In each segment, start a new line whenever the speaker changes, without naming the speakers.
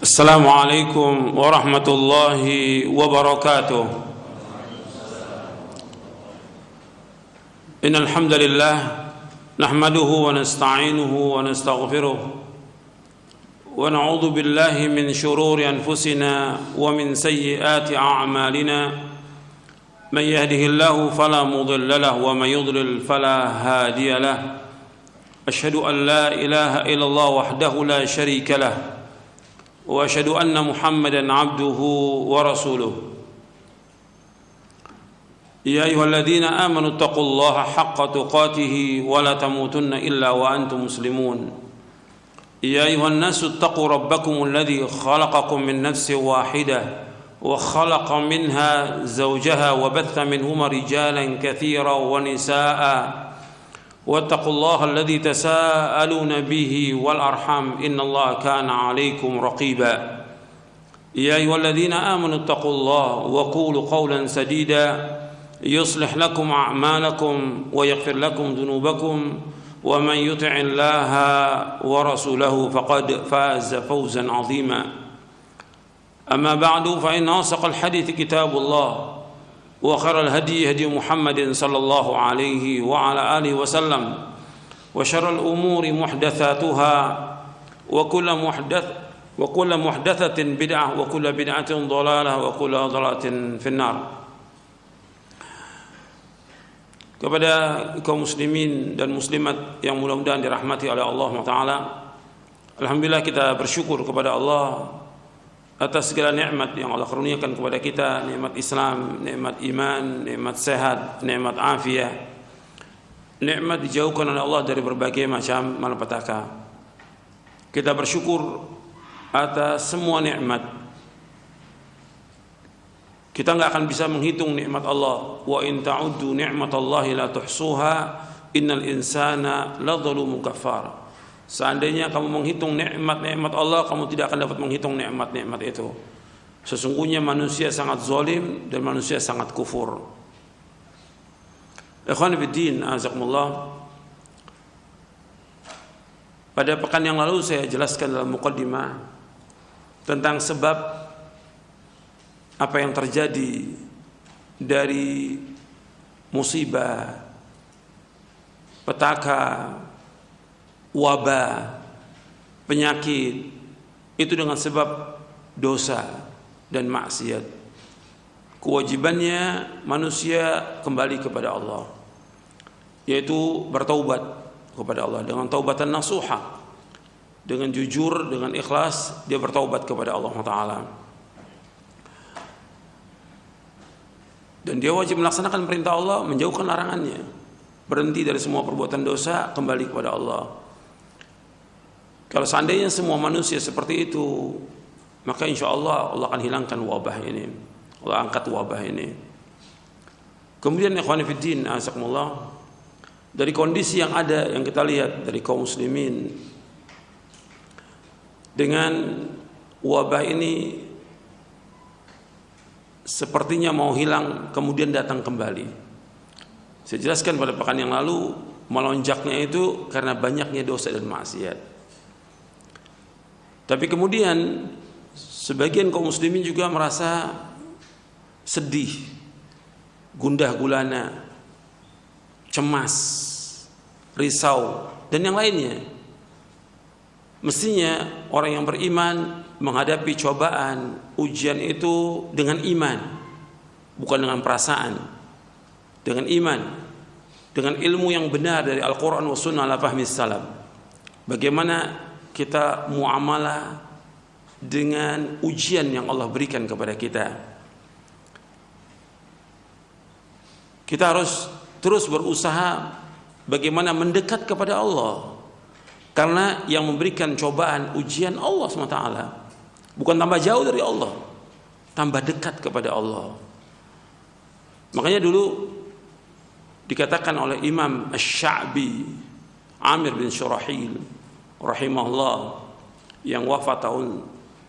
السلام عليكم ورحمة الله وبركاته. إن الحمد لله نحمده ونستعينه ونستغفره ونعوذ بالله من شرور أنفسنا ومن سيئات أعمالنا. من يهده الله فلا مضل له ومن يضلل فلا هادي له. أشهد أن لا إله إلا الله وحده لا شريك له وأشهد أن محمدا عبده ورسوله. يا أيها الذين آمنوا اتقوا الله حق تقاته ولا تموتن إلا وأنتم مسلمون. يا أيها الناس اتقوا ربكم الذي خلقكم من نفس واحدة وخلق منها زوجها وبث منهما رجالا كثيرا ونساء واتقوا الله الذي تساءلون به والأرحام إن الله كان عليكم رقيبا. يا أيها الذين آمنوا اتقوا الله وقولوا قولا سديدا يصلح لكم أعمالكم ويغفر لكم ذنوبكم ومن يطع الله ورسوله فقد فاز فوزا عظيما. أما بعد فإن أصدق الحديث كتاب الله وخير الهدي هدي محمد صلى الله عليه وعلى آله وسلم وشر الأمور محدثاتها وكل محدثة بدعة وكل بدعة ضلالة وكل ضلالة في النار. Kepada kaum muslimin dan muslimat yang mudah-mudahan dirahmati oleh Allah Taala, alhamdulillah kita bersyukur kepada Allah atas segala nikmat yang Allah karuniakan kepada kita, nikmat Islam, nikmat iman, nikmat sehat, nikmat afiah, nikmat dijauhkan oleh Allah dari berbagai macam malapetaka. Kita bersyukur atas semua nikmat. Kita enggak akan bisa menghitung nikmat Allah. Wa in ta'uddu ni'matallahi la tuhsuha innal insana ladzalumun kafar. Seandainya kamu menghitung nikmat-nikmat Allah, kamu tidak akan dapat menghitung nikmat-nikmat itu. Sesungguhnya manusia sangat zalim dan manusia sangat kufur. Ikhwan fillah, azakumullah. Pada pekan yang lalu saya jelaskan dalam muqaddimah tentang sebab apa yang terjadi dari musibah, petaka, wabah, penyakit itu dengan sebab dosa dan maksiat. Kewajibannya manusia kembali kepada Allah, yaitu bertaubat kepada Allah dengan taubatan nasuha, dengan jujur, dengan ikhlas dia bertaubat kepada Allah Taala. Dan dia wajib melaksanakan perintah Allah, menjauhkan larangannya, berhenti dari semua perbuatan dosa, kembali kepada Allah. Kalau seandainya semua manusia seperti itu, maka insya Allah Allah akan hilangkan wabah ini, Allah angkat wabah ini. Kemudian ikhwan fillah, azakumullah, dari kondisi yang ada yang kita lihat dari kaum muslimin dengan wabah ini sepertinya mau hilang kemudian datang kembali. Saya jelaskan pada pekan yang lalu, melonjaknya itu karena banyaknya dosa dan maksiat. Tapi kemudian sebagian kaum muslimin juga merasa sedih, gundah gulana, cemas, risau dan yang lainnya. Mestinya orang yang beriman menghadapi cobaan, ujian itu dengan iman, bukan dengan perasaan. Dengan iman, dengan ilmu yang benar dari Al-Quran wa Sunnah ala fahmi salaf. Bagaimana kita muamalah dengan ujian yang Allah berikan kepada kita. Kita harus terus berusaha bagaimana mendekat kepada Allah, karena yang memberikan cobaan ujian Allah SWT, bukan tambah jauh dari Allah, tambah dekat kepada Allah. Makanya dulu dikatakan oleh Imam Asy-Sya'bi Amir bin Syurahil rahimahullah yang wafat tahun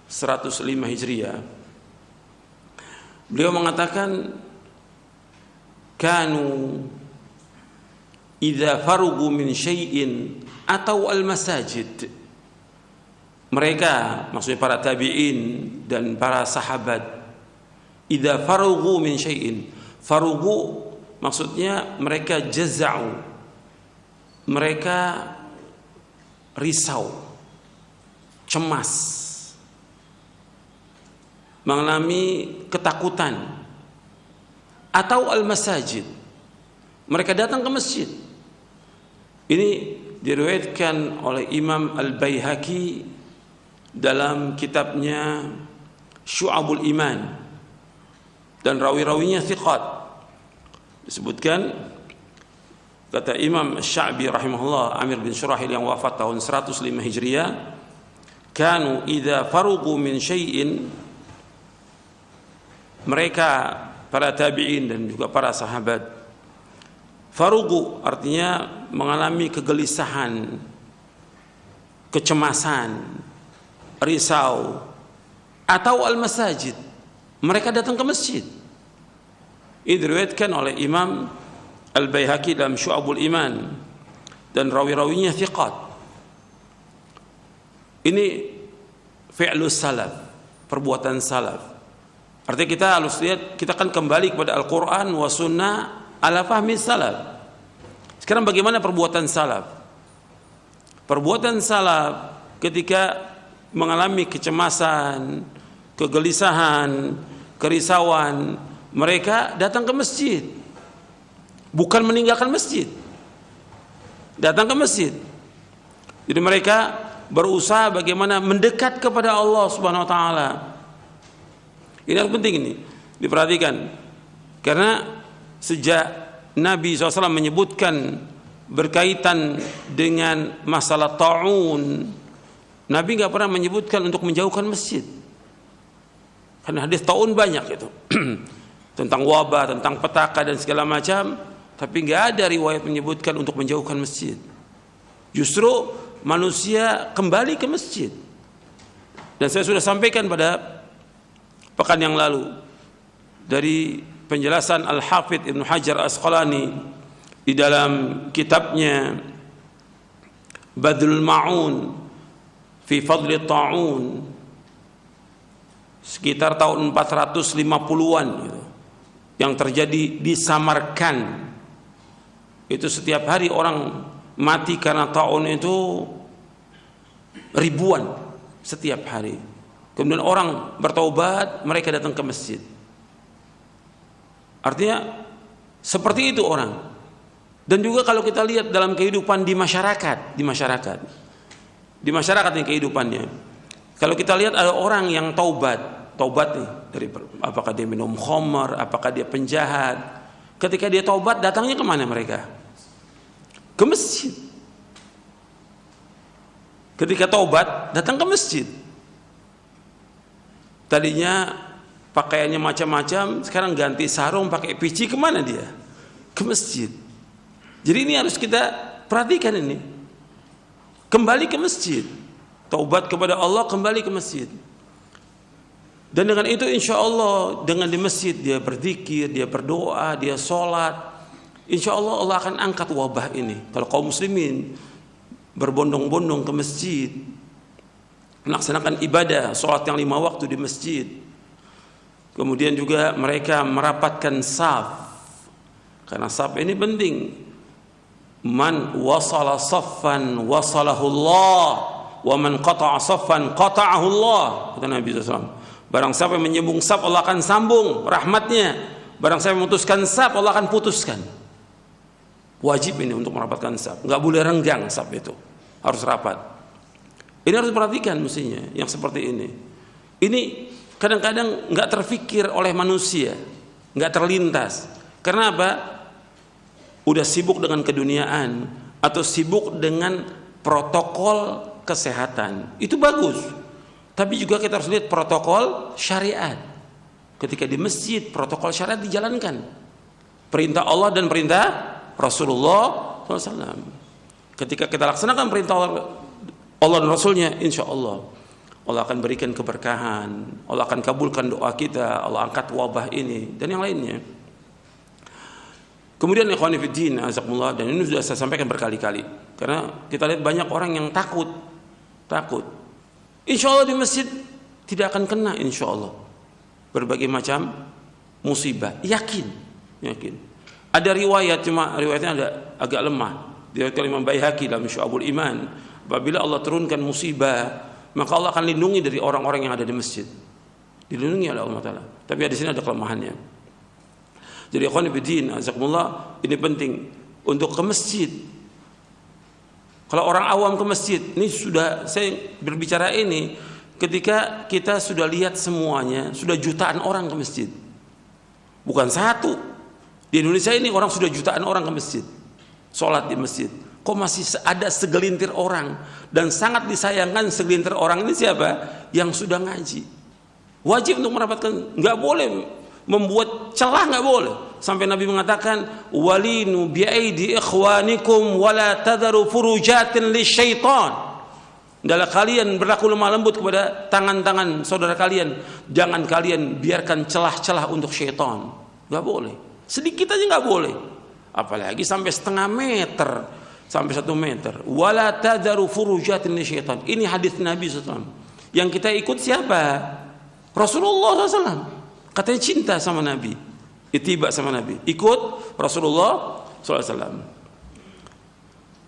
105 Hijriah, beliau mengatakan kanu idza farugu min syai'in atau al masajid. mereka, maksudnya para tabi'in dan para sahabat, idza farughu min syai'in, farughu maksudnya mereka jaza'u, mereka risau, cemas, mengalami ketakutan, atau al-masajid, mereka datang ke masjid. Ini diriwayatkan oleh Imam Al-Baihaqi dalam kitabnya Syu'abul Iman, dan rawi-rawinya thiqat. Disebutkan, kata Imam Sya'bi rahimahullah, Amir bin Syurahil yang wafat tahun 105 Hijriah, kanu idza farughu min syai'in, mereka para tabi'in dan juga para sahabat, farughu artinya mengalami kegelisahan, kecemasan, risau, atau al-masajid, mereka datang ke masjid. Ini diriwayatkan oleh Imam Al-Baihaqi dalam Syu'abul Iman, dan rawi-rawinya thiqat. Ini fi'lus salaf, perbuatan salaf. Artinya kita harus lihat, kita kan kembali kepada Al-Quran wa sunnah ala fahmi salaf. Sekarang bagaimana perbuatan salaf? Perbuatan salaf ketika mengalami kecemasan, kegelisahan, kerisauan, mereka datang ke masjid. Bukan meninggalkan masjid, datang ke masjid. Jadi mereka berusaha bagaimana mendekat kepada Allah Subhanahu wa taala. Ini yang penting, ini diperhatikan, karena sejak Nabi SAW menyebutkan berkaitan dengan masalah ta'un, Nabi nggak pernah menyebutkan untuk menjauhkan masjid. Karena hadis ta'un banyak itu tentang wabah, tentang petaka dan segala macam, tapi nggak ada riwayat menyebutkan untuk menjauhkan masjid. Justru manusia kembali ke masjid. Dan saya sudah sampaikan pada pekan yang lalu dari penjelasan Al-Hafidh Ibnu Hajar Asqalani di dalam kitabnya Badlul Ma'un fi Fadli Ta'un, sekitar tahun 450-an gitu, yang terjadi di Samarkand. Itu setiap hari orang mati karena ta'un itu ribuan setiap hari. Kemudian orang bertaubat, mereka datang ke masjid. Artinya seperti itu orang. Dan juga kalau kita lihat dalam kehidupan di masyarakat yang kehidupannya, kalau kita lihat ada orang yang taubat nih, dari apakah dia minum khamar, apakah dia penjahat, ketika dia taubat datangnya kemana mereka? Ke masjid. Ketika taubat datang ke masjid. Tadinya pakaiannya macam-macam, sekarang ganti sarung pakai pici, kemana dia? Ke masjid. Jadi ini harus kita perhatikan ini. Kembali ke masjid. Taubat kepada Allah, kembali ke masjid. Dan dengan itu insya Allah, dengan di masjid dia berzikir, dia berdoa, dia sholat, insya Allah Allah akan angkat wabah ini. Kalau kaum muslimin berbondong-bondong ke masjid, melaksanakan ibadah, sholat yang 5 waktu di masjid, kemudian juga mereka merapatkan saf, karena saf ini penting. Man wasala saffan wasalahullah, wa man qata'a saffan qata'ahullah, kata Nabi SAW. Barang siapa yang menyambung saf, Allah akan sambung rahmatnya. Barang siapa yang memutuskan saf, Allah akan putuskan. Wajib ini untuk merapatkan saf, nggak boleh renggang saf itu, harus rapat. Ini harus perhatikan mestinya yang seperti ini. Ini kadang-kadang nggak terfikir oleh manusia, nggak terlintas. Karena apa? Udah sibuk dengan keduniaan atau sibuk dengan protokol kesehatan. Itu bagus. Tapi juga kita harus lihat protokol syariat. Ketika di masjid, protokol syariat dijalankan. Perintah Allah dan perintah Rasulullah SAW. Ketika kita laksanakan perintah Allah dan Rasulnya, insya Allah Allah akan berikan keberkahan, Allah akan kabulkan doa kita, Allah angkat wabah ini dan yang lainnya. Kemudian ikhwani fiddin, azakumullah, dan ini sudah saya sampaikan berkali-kali, karena kita lihat banyak orang yang takut Insya Allah di masjid tidak akan kena, insya Allah, berbagai macam musibah. Yakin. Ada riwayat, cuma riwayatnya agak lemah. Diriwayatkan Imam Baihaqi dalam Syu'abul Iman. Apabila Allah turunkan musibah, maka Allah akan lindungi dari orang-orang yang ada di masjid. Dilindungi oleh Allah Ta'ala. Tapi di sini ada kelemahannya. Jadi ikhwan fillah, azakumullah, ini penting untuk ke masjid. Kalau orang awam ke masjid, ini sudah saya berbicara ini ketika kita sudah lihat semuanya, sudah jutaan orang ke masjid. Bukan satu. Di Indonesia ini orang sudah jutaan orang ke masjid. Sholat di masjid. Kok masih ada segelintir orang, dan sangat disayangkan segelintir orang ini siapa? Yang sudah ngaji. Wajib untuk mendapatkan, nggak boleh membuat celah, nggak boleh. Sampai Nabi mengatakan, walinu bi'aidi ikhwanikum wala tadharu furujatin lisyaitan. Adalah kalian berlaku lemah lembut kepada tangan-tangan saudara kalian. Jangan kalian biarkan celah-celah untuk syaitan. Nggak boleh. Sedikit aja nggak boleh. Apalagi sampai setengah meter, sampai 1 meter. Wala tadharu furujatin lisyaitan. Ini hadis Nabi SAW. Yang kita ikut siapa? Rasulullah SAW. Katanya cinta sama Nabi, ittiba sama Nabi, ikut Rasulullah SAW.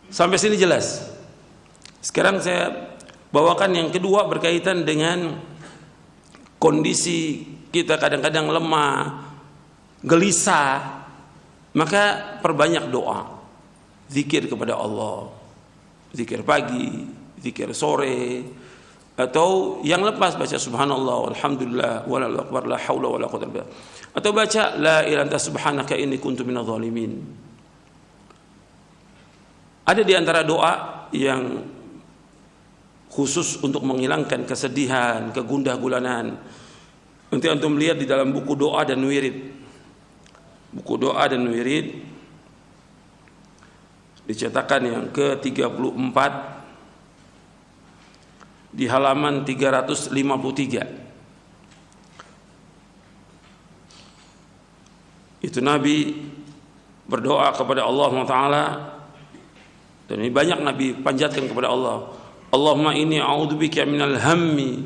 Sampai sini jelas. Sekarang saya bawakan yang kedua, berkaitan dengan kondisi kita kadang-kadang lemah, gelisah. Maka perbanyak doa, zikir kepada Allah, zikir pagi, zikir sore, atau yang lepas baca subhanallah walhamdulillah wallahu akbar la haula wala quwwata illa billah, atau baca la ilaha illa subhanaka inni kuntu minadh dhalimin. Ada di antara doa yang khusus untuk menghilangkan kesedihan, kegundah gulanan. Nanti antum lihat di dalam buku doa dan wirid. Buku doa dan wirid dicetakan yang ke-34 di halaman 353. Itu Nabi berdoa kepada Allah Taala, dan ini banyak Nabi panjatkan kepada Allah. Allahumma inni a'udzubika minal hammi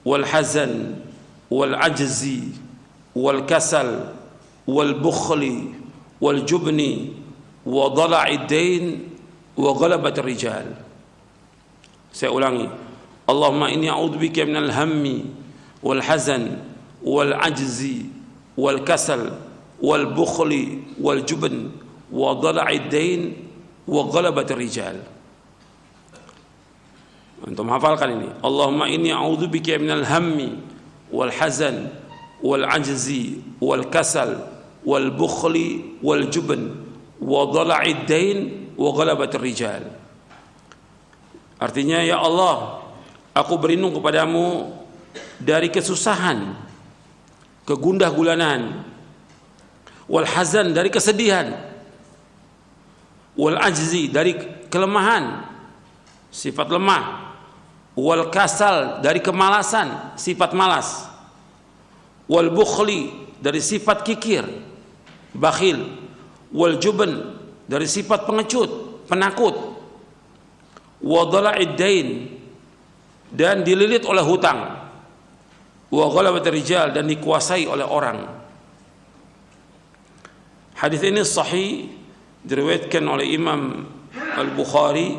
wal hazan wal ajzi wal kasal wal bukhli wal jubni wa dhala'id dain wa ghalabatir rijal. Saya ulangi. Allahumma inni a'udzubika minal hammi wal hazan wal ajzi wal kasal wal bukhli wal jubn wa dhala'id dain wa ghalabatir rijal. Antum hafalkan ini. Allahumma inni a'udzubika minal hammi wal hazan wal ajzi wal kasal wal bukhli wal jubn wa dhala'id dain wa ghalabatir rijal. Artinya, ya Allah, aku berlindung kepadamu dari kesusahan, kegundah gulanan, wal hazan dari kesedihan, wal ajzi dari kelemahan, sifat lemah, wal kasal dari kemalasan, sifat malas, wal bukhli dari sifat kikir, bakhil, wal jubn dari sifat pengecut, penakut, wa dhala'id dain dan dililit oleh hutang, wa ghalabatir rijal dan dikuasai oleh orang. Hadis ini sahih, diriwayatkan oleh Imam Al-Bukhari,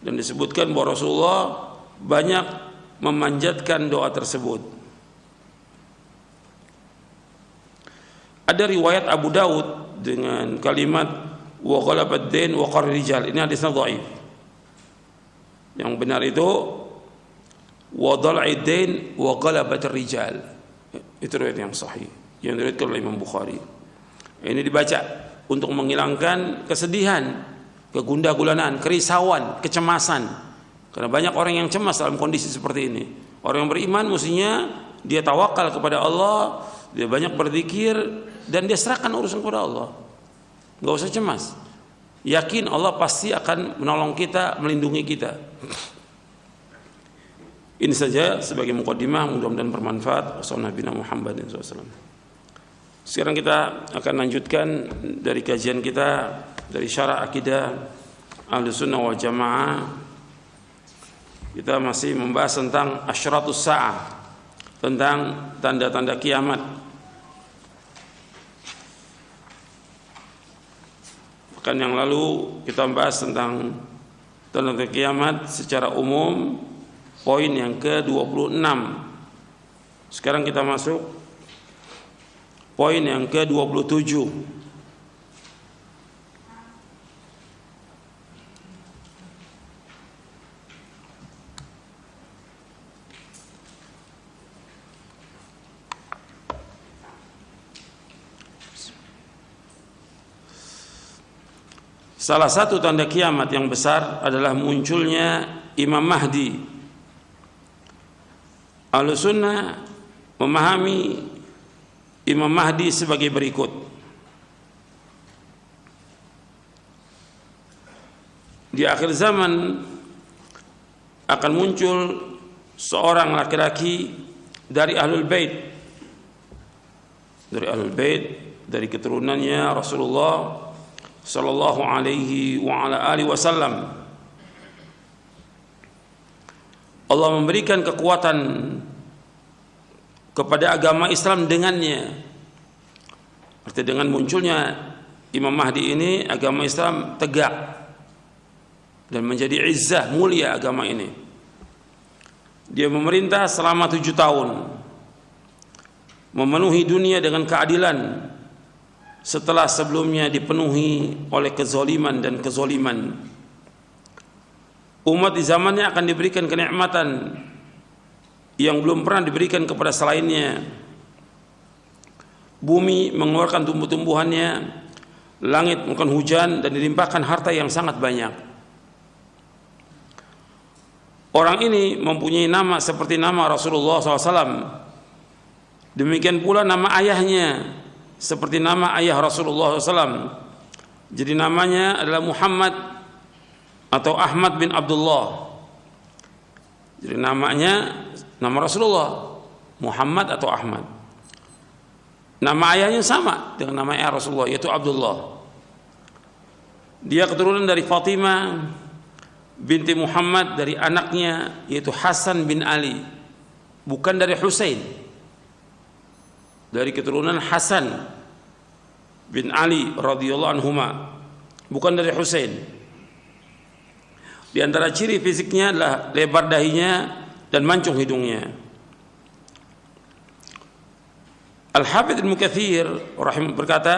dan disebutkan bahwa Rasulullah banyak memanjatkan doa tersebut. Ada riwayat Abu Daud dengan kalimat wa ghalabat dain wa qar rijal. Ini hadisnya dhaif. Yang benar itu wa dhala'id dain wa ghalabatir rijal. Itu riwayat yang sahih yang diriwayatkan oleh Imam Bukhari. Ini dibaca untuk menghilangkan kesedihan, kegundah gulanan, kerisauan, kecemasan. Karena banyak orang yang cemas dalam kondisi seperti ini. Orang yang beriman mestinya dia tawakal kepada Allah, dia banyak berzikir, dan dia serahkan urusan kepada Allah. Enggak usah cemas. Yakin Allah pasti akan menolong kita, melindungi kita. Ini saja sebagai mukadimah, mudah-mudahan bermanfaat. Wassalamualaikum warahmatullahi wabarakatuh. Sekarang kita akan lanjutkan dari kajian kita dari syarah akidah Ahlussunnah wal Jamaah Kita masih membahas tentang asyratus sa'ah, tentang tanda-tanda kiamat. Pekan yang lalu kita membahas tentang tanda-tanda kiamat secara umum, poin yang ke-26. Sekarang kita masuk poin yang ke-27. Salah satu tanda kiamat yang besar adalah munculnya Imam Mahdi. Ahlussunnah memahami Imam Mahdi sebagai berikut. Di akhir zaman akan muncul seorang laki-laki dari Ahlul Bait. Dari Ahlul Bait, dari keturunannya Rasulullah sallallahu alaihi wa ala alihi wasallam. Allah memberikan kekuatan kepada agama Islam dengannya. Artinya dengan munculnya Imam Mahdi ini, agama Islam tegak dan menjadi izzah, mulia agama ini. Dia memerintah selama 7 tahun, memenuhi dunia dengan keadilan setelah sebelumnya dipenuhi oleh kezaliman dan kezaliman. Umat di zamannya akan diberikan kenikmatan yang belum pernah diberikan kepada selainnya. Bumi mengeluarkan tumbuh-tumbuhannya, langit menurunkan hujan, dan dilimpahkan harta yang sangat banyak. Orang ini mempunyai nama seperti nama Rasulullah SAW. Demikian pula nama ayahnya seperti nama ayah Rasulullah SAW. Jadi namanya adalah Muhammad atau Ahmad bin Abdullah. Jadi namanya nama Rasulullah Muhammad atau Ahmad. Nama ayahnya sama dengan nama ayah Rasulullah, yaitu Abdullah. Dia keturunan dari Fatimah binti Muhammad, dari anaknya yaitu Hasan bin Ali, bukan dari Husain. Dari keturunan Hasan bin Ali radhiyallahu anhuma, bukan dari Husain. Di antara ciri fisiknya adalah lebar dahinya dan mancung hidungnya. Al-Hafidz Ibnu Katsir rahimahullah berkata,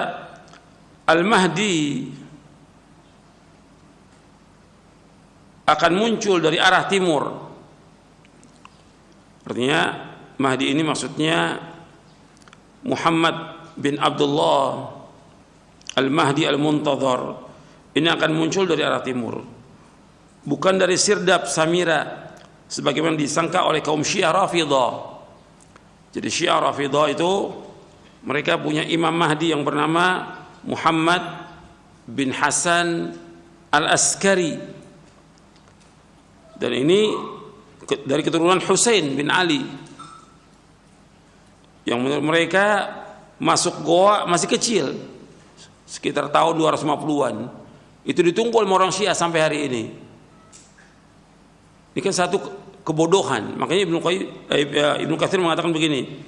Al-Mahdi akan muncul dari arah timur. Artinya Mahdi ini maksudnya Muhammad bin Abdullah Al-Mahdi Al-Muntadhar. Ini akan muncul dari arah timur, bukan dari Sirdab Samira sebagaimana disangka oleh kaum Syiah Rafidhah. Jadi Syiah Rafidhah itu mereka punya Imam Mahdi yang bernama Muhammad bin Hasan Al-Askari, dan ini dari keturunan Husain bin Ali, yang menurut mereka masuk goa masih kecil, sekitar tahun 250-an. Itu ditunggu oleh orang Syiah sampai hari ini. Ini kan satu kebodohan. Makanya Ibnu Katsir mengatakan begini,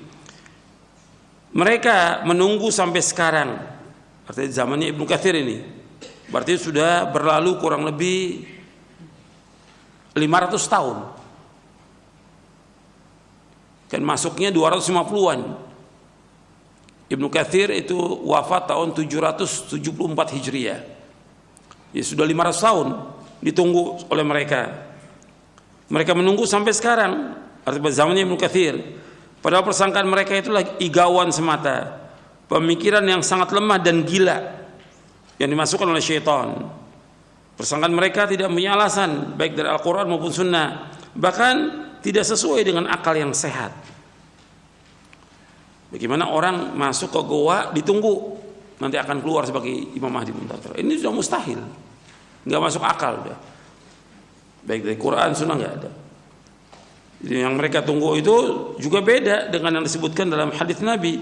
mereka menunggu sampai sekarang, artinya zamannya Ibnu Katsir ini, berarti sudah berlalu kurang lebih 500 tahun. Kan masuknya 250-an. Ibnu Katsir itu wafat tahun 774 Hijriah. Ya sudah 500 tahun ditunggu oleh mereka. Mereka menunggu sampai sekarang, artinya zamannya Ibnu Katsir. Padahal persangkaan mereka itulah igawan semata, pemikiran yang sangat lemah dan gila yang dimasukkan oleh syaitan. Persangkaan mereka tidak punya alasan baik dari Al-Quran maupun Sunnah, bahkan tidak sesuai dengan akal yang sehat. Bagaimana orang masuk ke goa ditunggu nanti akan keluar sebagai Imam Mahdi Muntadhar? Ini sudah mustahil, nggak masuk akal udah. Baik dari Quran Sunnah nggak ada. Jadi yang mereka tunggu itu juga beda dengan yang disebutkan dalam hadis Nabi,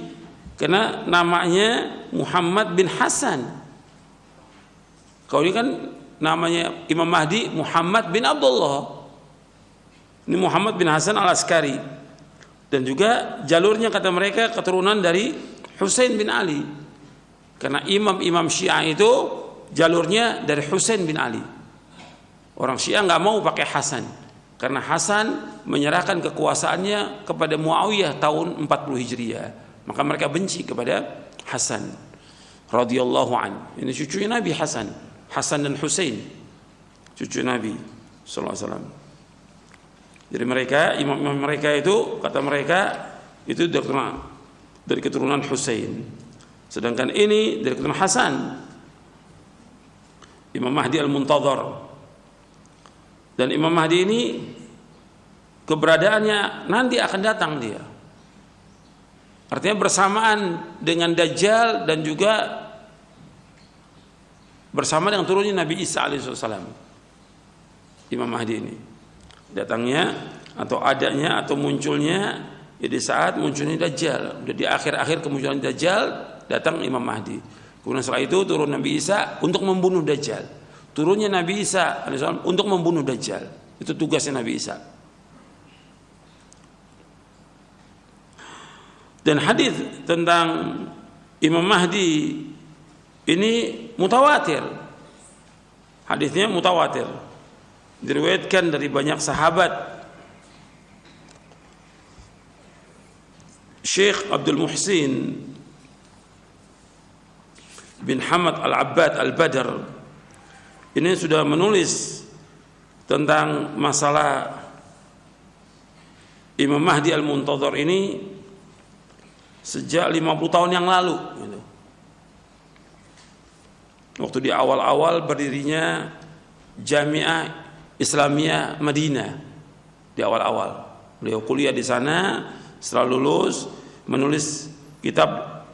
karena namanya Muhammad bin Hasan. Kalau ini kan namanya Imam Mahdi Muhammad bin Abdullah. Ini Muhammad bin Hasan al-Askari, dan juga jalurnya kata mereka keturunan dari Husain bin Ali, karena imam-imam Syiah itu jalurnya dari Husain bin Ali. Orang Syiah nggak mau pakai Hasan, karena Hasan menyerahkan kekuasaannya kepada Muawiyah tahun 40 Hijriah, maka mereka benci kepada Hasan radhiyallahu an. Ini cucunya Nabi Hasan dan Husain, cucu Nabi sallallahu alaihi wasallam. Jadi mereka, imam-imam mereka itu, kata mereka itu dari keturunan Husain, sedangkan ini dari keturunan Hasan, Imam Mahdi al-Muntadhar. Dan Imam Mahdi ini keberadaannya nanti akan datang dia, artinya bersamaan dengan Dajjal dan juga bersama dengan turunnya Nabi Isa alaihissalam. Imam Mahdi ini datangnya atau adanya atau munculnya ya di saat munculnya Dajjal. Udah di akhir-akhir kemunculan Dajjal datang Imam Mahdi. Kemudian setelah itu turun Nabi Isa untuk membunuh Dajjal. Turunnya Nabi Isa alaihissalam untuk membunuh Dajjal. Itu tugasnya Nabi Isa. Dan hadis tentang Imam Mahdi ini mutawatir. Hadisnya mutawatir. Diriwayatkan dari banyak sahabat. Syekh Abdul Muhsin bin Hamad Al-Abbad Al-Badr ini sudah menulis tentang masalah Imam Mahdi Al-Muntadhar ini sejak 50 tahun yang lalu gitu. Waktu di awal-awal berdirinya Jami'ah Islamiyah Madinah, di awal-awal beliau kuliah di sana, setelah lulus menulis kitab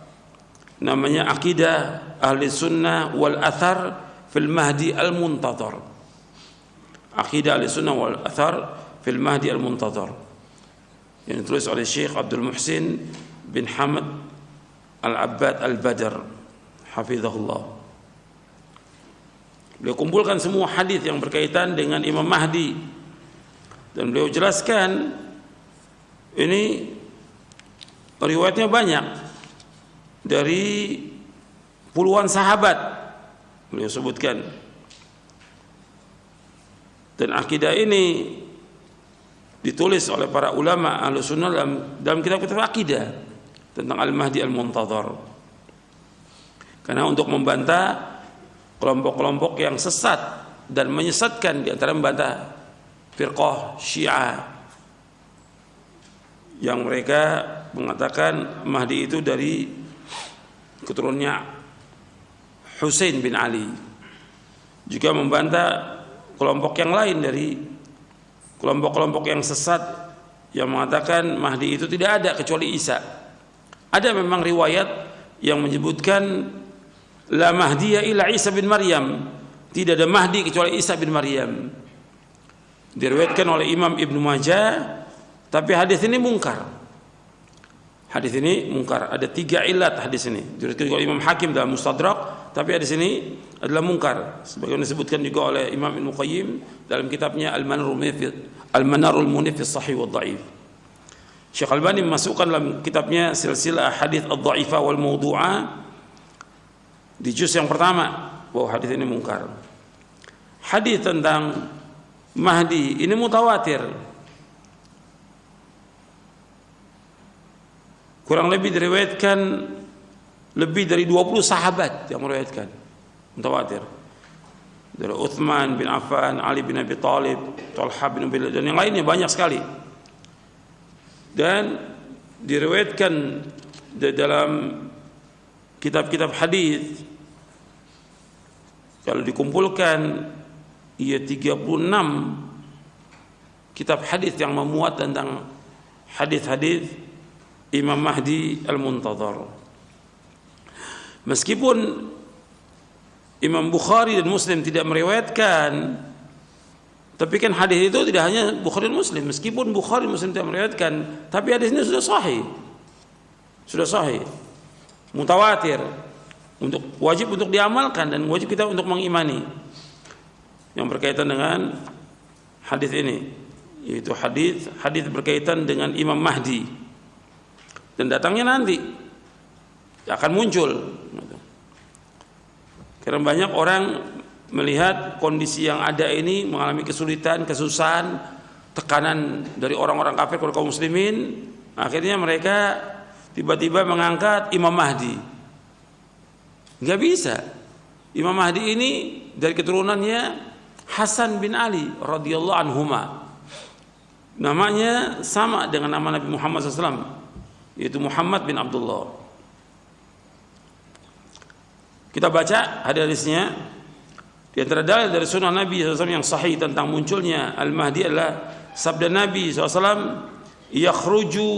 namanya Aqidah Ahli Sunnah wal Athar fil Mahdi Al-Muntadhar. Aqidah Ahli Sunnah wal Athar fil Mahdi Al-Muntadhar, yang ditulis oleh Syekh Abdul Muhsin bin Hamad Al-Abbad Al-Badr hafizahullah. Beliau kumpulkan semua hadis yang berkaitan dengan Imam Mahdi, dan beliau jelaskan ini riwayatnya banyak dari puluhan sahabat beliau sebutkan. Dan akidah ini ditulis oleh para ulama Ahlus Sunnah dalam kitab-kitab akidah tentang Al-Mahdi Al-Muntadhar, karena untuk membantah kelompok-kelompok yang sesat dan menyesatkan, di antara membantah firqah Syiah yang mereka mengatakan Mahdi itu dari keturunannya Husain bin Ali. Juga membantah kelompok yang lain dari kelompok-kelompok yang sesat yang mengatakan Mahdi itu tidak ada kecuali Isa. Ada memang riwayat yang menyebutkan la mahdiya illa Isa bin Maryam, tidak ada Mahdi kecuali Isa bin Maryam. Diriwayatkan oleh Imam Ibnu Majah, tapi hadis ini mungkar. Hadis ini mungkar. Ada 3 ilat hadis ini. Diriwayatkan oleh Imam Hakim dalam Mustadrak, tapi hadis ini adalah mungkar. Sebagaimana disebutkan juga oleh Imam Ibnu Qayyim dalam kitabnya Al-Manarul Munif fi Sahih wa Dhaif. Syekh Albani memasukkan dalam kitabnya Silsilah Hadits Ad-Dha'ifah wal Mawdu'ah di juz yang pertama bahwa hadis ini mungkar. Hadis tentang Mahdi ini mutawatir. Kurang lebih diriwayatkan lebih dari 20 sahabat yang meriwayatkan, mutawatir. Dari Utsman bin Affan, Ali bin Abi Thalib, Talha bin Ubaidillah, dan yang lainnya banyak sekali. Dan diriwayatkan di dalam kitab-kitab hadis, kalau dikumpulkan ia 36 kitab hadis yang memuat tentang hadis-hadis Imam Mahdi Al-Muntadhar. Meskipun Imam Bukhari dan Muslim tidak meriwayatkan, tapi kan hadis itu tidak hanya Bukhari dan Muslim. Meskipun Bukhari dan Muslim tidak meriwayatkan, tapi hadis ini sudah sahih, mutawatir, wajib untuk diamalkan dan wajib kita untuk mengimani yang berkaitan dengan hadis ini, yaitu hadis berkaitan dengan Imam Mahdi, dan datangnya nanti akan muncul. Karena banyak orang melihat kondisi yang ada ini mengalami kesulitan, kesusahan, tekanan dari orang-orang kafir kepada kaum muslimin, akhirnya mereka tiba-tiba mengangkat Imam Mahdi. Nggak bisa. Imam Mahdi ini dari keturunannya Hasan bin Ali radhiyallahu anhuma. Namanya sama dengan nama Nabi Muhammad SAW, yaitu Muhammad bin Abdullah. Kita baca hadis-hadisnya. Di antara dalil dari sunnah Nabi SAW yang sahih tentang munculnya Al-Mahdi adalah sabda Nabi SAW, yakhruju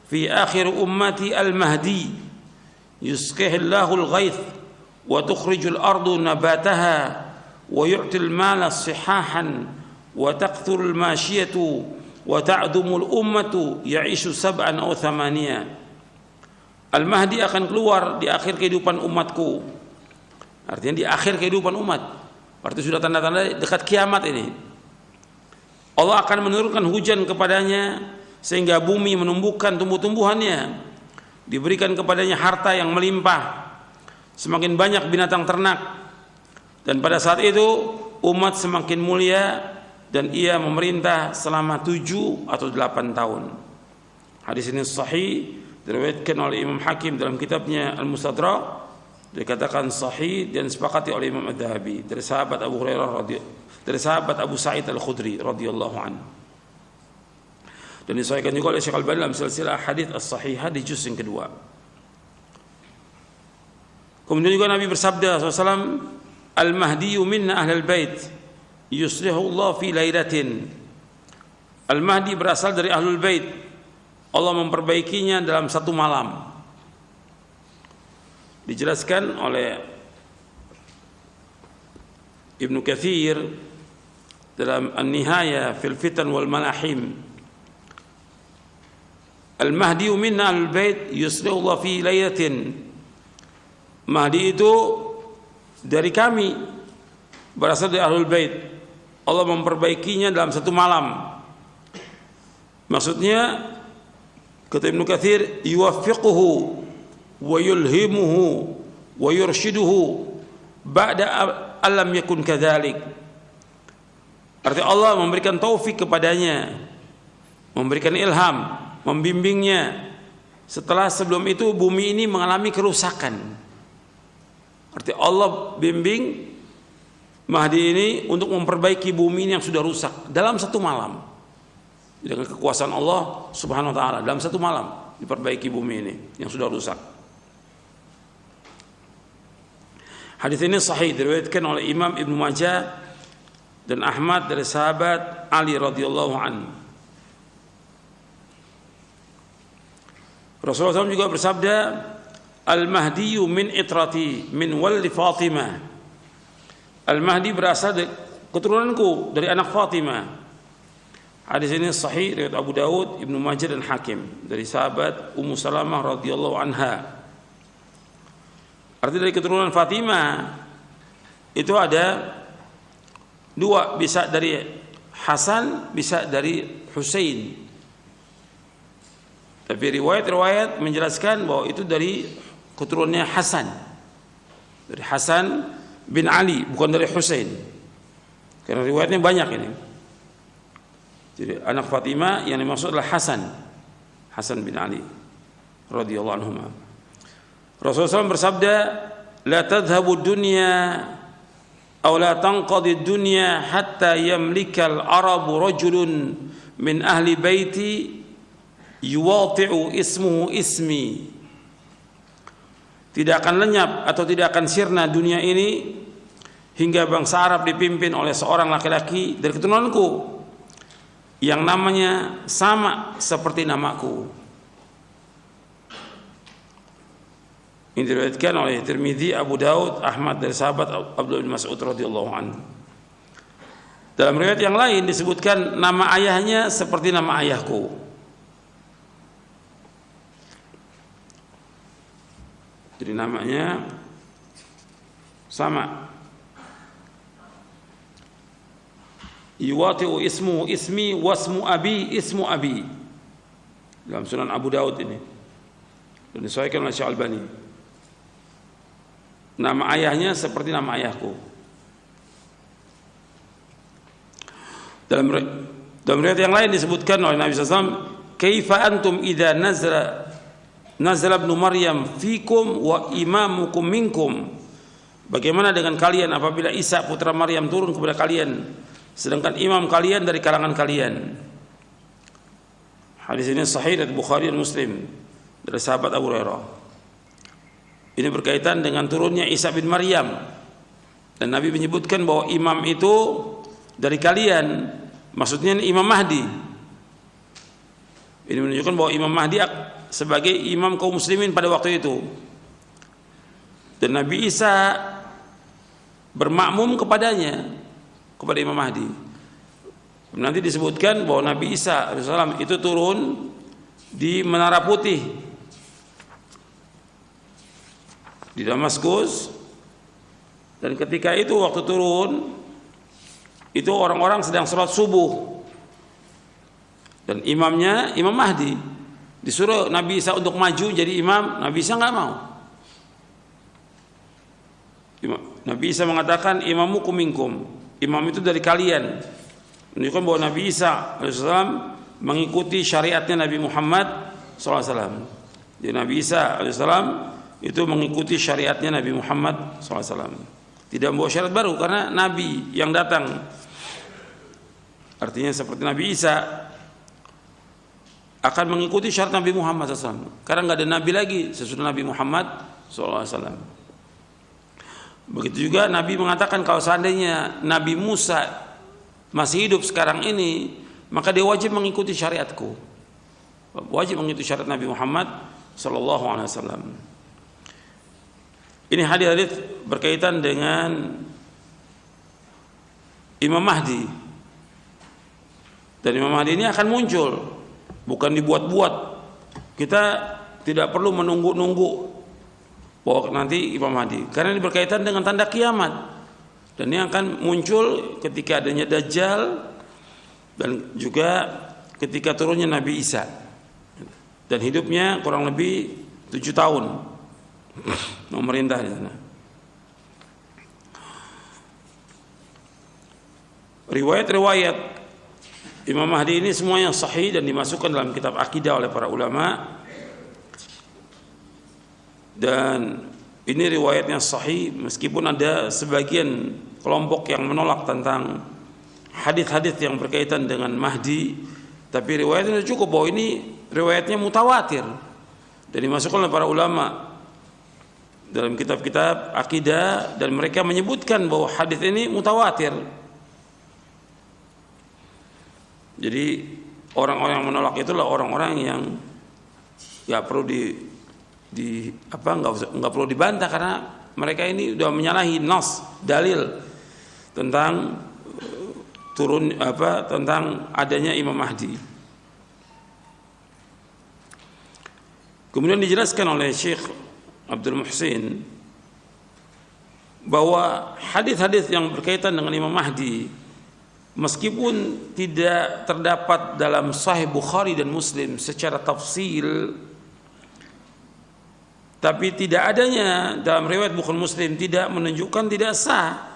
fi akhir ummati al-Mahdi yusqihillahu al-ghaith wa tukhrijul ardu nabataha wa yu'til mala sihahan wa taqthurul mashiyatu wa ta'dumul ummatu ya'ishu sab'an aw thamaniya. Al-Mahdi akan keluar di akhir kehidupan umatku. Artinya di akhir kehidupan umat. Berarti sudah tanda-tanda dekat kiamat ini. Allah akan menurunkan hujan kepadanya sehingga bumi menumbuhkan tumbuh-tumbuhannya. Diberikan kepadanya harta yang melimpah. Semakin banyak binatang ternak. Dan pada saat itu umat semakin mulia dan ia memerintah selama 7 atau 8 tahun. Hadis ini sahih, diriwayatkan oleh Imam Hakim dalam kitabnya Al-Mustadrak, dikatakan sahih dan disepakati oleh Imam Adz-Dzahabi dari sahabat Abu Hurairah dari sahabat Abu Sa'id Al-Khudri radhiyallahu anhu. Dan disahihkan juga oleh Syekh Al-Albani dalam silsilah hadits as-sahihah di juz yang kedua. Kemudian juga Nabi bersabda SAW, Al-Mahdiyu minna ahlal bait yuslihu Allah fi lailatin. Al-Mahdi berasal dari ahlul bait. Allah memperbaikinya dalam satu malam. Dijelaskan oleh Ibnu Katsir dalam An-Nihaya fil Fitan wal Malahim, Al-Mahdi minna al-bait yuslihu Allah fi lailatin. Mahdi itu dari kami, berasal dari ahlul bait. Allah memperbaikinya dalam satu malam. Maksudnya kata Ibnu Katsir, yuwaffiquhu wa yulhimuhu wa yurshiduhu ba'da alam yakun kadzalik. Artinya Allah memberikan taufik kepadanya, memberikan ilham, membimbingnya setelah sebelum itu bumi ini mengalami kerusakan. Artinya Allah bimbing Mahdi ini untuk memperbaiki bumi ini yang sudah rusak dalam satu malam. Dengan kekuasaan Allah Subhanahu wa taala, dalam satu malam diperbaiki bumi ini yang sudah rusak. Hadis ini sahih, diriwayatkan oleh Imam Ibnu Majah dan Ahmad dari sahabat Ali radhiyallahu anhu. Rasulullah SAW juga bersabda, Al-Mahdiyu min itrati min waldi Fatimah. Al-Mahdi berasal dari keturunanku, dari anak Fatimah. Hadis ini sahih riwayat Abu Daud, Ibnu Majah dan Hakim dari sahabat Ummu Salamah radhiyallahu anha. Artinya dari keturunan Fatimah itu ada dua, bisa dari Hasan, bisa dari Husain. Tapi riwayat-riwayat menjelaskan bahwa itu dari keturunannya Hasan, dari Hasan bin Ali, bukan dari Husain. Karena riwayatnya banyak ini. Jadi anak Fatimah yang dimaksud adalah Hasan bin Ali radhiyallahu anhu. Rasulullah SAW bersabda, la tadhhabu dunya aw la tanqadi dunya hatta yamlikal arabu rajulun min ahli baiti yuwati'u ismuhu ismi. Tidak akan lenyap atau tidak akan sirna dunia ini hingga bangsa Arab dipimpin oleh seorang laki-laki dari keturunanku yang namanya sama seperti namaku. Ini diriwayatkan oleh Tirmidzi, Abu Daud, Ahmad dari sahabat Abdullah bin Mas'ud radhiyallahu anhu. Dalam riwayat yang lain disebutkan nama ayahnya seperti nama ayahku. Jadi namanya sama. yuwati'u ismu ismi wasmu abi ismu abi. Dalam Sunan Abu Daud ini. Dan disesuaikan oleh Syekh Albani. Nama ayahnya seperti nama ayahku. Dalam riwayat yang lain disebutkan oleh Nabi SAW, kaifa antum idza nazala ibnu Maryam fikum wa imamukum minkum. Bagaimana dengan kalian apabila Isa putra Maryam turun kepada kalian sedangkan imam kalian dari kalangan kalian. Hadis ini sahih dari Bukhari dan Muslim dari sahabat Abu Hurairah. Ini berkaitan dengan turunnya Isa bin Maryam. Dan Nabi menyebutkan bahwa imam itu dari kalian, maksudnya Imam Mahdi. Ini menunjukkan bahwa Imam Mahdi sebagai imam kaum muslimin pada waktu itu. Dan Nabi Isa bermakmum kepadanya, kepada Imam Mahdi. Nanti disebutkan bahwa Nabi Isa AS itu turun di Menara Putih di Damaskus, dan ketika itu waktu turun itu orang-orang sedang sholat subuh dan imamnya Imam Mahdi. Disuruh Nabi Isa untuk maju jadi imam, Nabi Isa nggak mau. Nabi Isa mengatakan imamukum minkum, imam itu dari kalian, menunjukkan bahwa Nabi Isa AS mengikuti syariatnya Nabi Muhammad SAW. Jadi Nabi Isa AS itu mengikuti syariatnya Nabi Muhammad SAW. Tidak membawa syariat baru karena Nabi yang datang. Artinya seperti Nabi Isa akan mengikuti syariat Nabi Muhammad SAW. Karena nggak ada Nabi lagi sesudah Nabi Muhammad SAW. Begitu juga Nabi mengatakan kalau seandainya Nabi Musa masih hidup sekarang ini, maka dia wajib mengikuti syariatku. Wajib mengikuti syariat Nabi Muhammad SAW. Ini hadis-hadis berkaitan dengan Imam Mahdi. Dan Imam Mahdi ini akan muncul, bukan dibuat-buat. Kita tidak perlu menunggu-nunggu bahwa nanti Imam Mahdi, karena ini berkaitan dengan tanda kiamat. Dan ini akan muncul ketika adanya Dajjal dan juga ketika turunnya Nabi Isa. Dan hidupnya kurang lebih 7 tahun. Memerintah di sana. Riwayat-riwayat Imam Mahdi ini semuanya sahih dan dimasukkan dalam kitab akidah oleh para ulama. Dan ini riwayatnya sahih meskipun ada sebagian kelompok yang menolak tentang hadis-hadis yang berkaitan dengan Mahdi, tapi riwayatnya cukup bahwa ini riwayatnya mutawatir dan dimasukkan oleh para ulama dalam kitab-kitab akidah, dan mereka menyebutkan bahwa hadis ini mutawatir. Jadi orang-orang yang menolak itulah orang-orang yang nggak perlu nggak perlu dibantah, karena mereka ini sudah menyalahi nas dalil tentang tentang adanya Imam Mahdi. Kemudian dijelaskan oleh Syekh Abdul Muhsin bahwa hadis-hadis yang berkaitan dengan Imam Mahdi meskipun tidak terdapat dalam Sahih Bukhari dan Muslim secara tafsil, tapi tidak adanya dalam riwayat Bukhari Muslim tidak menunjukkan tidak sah.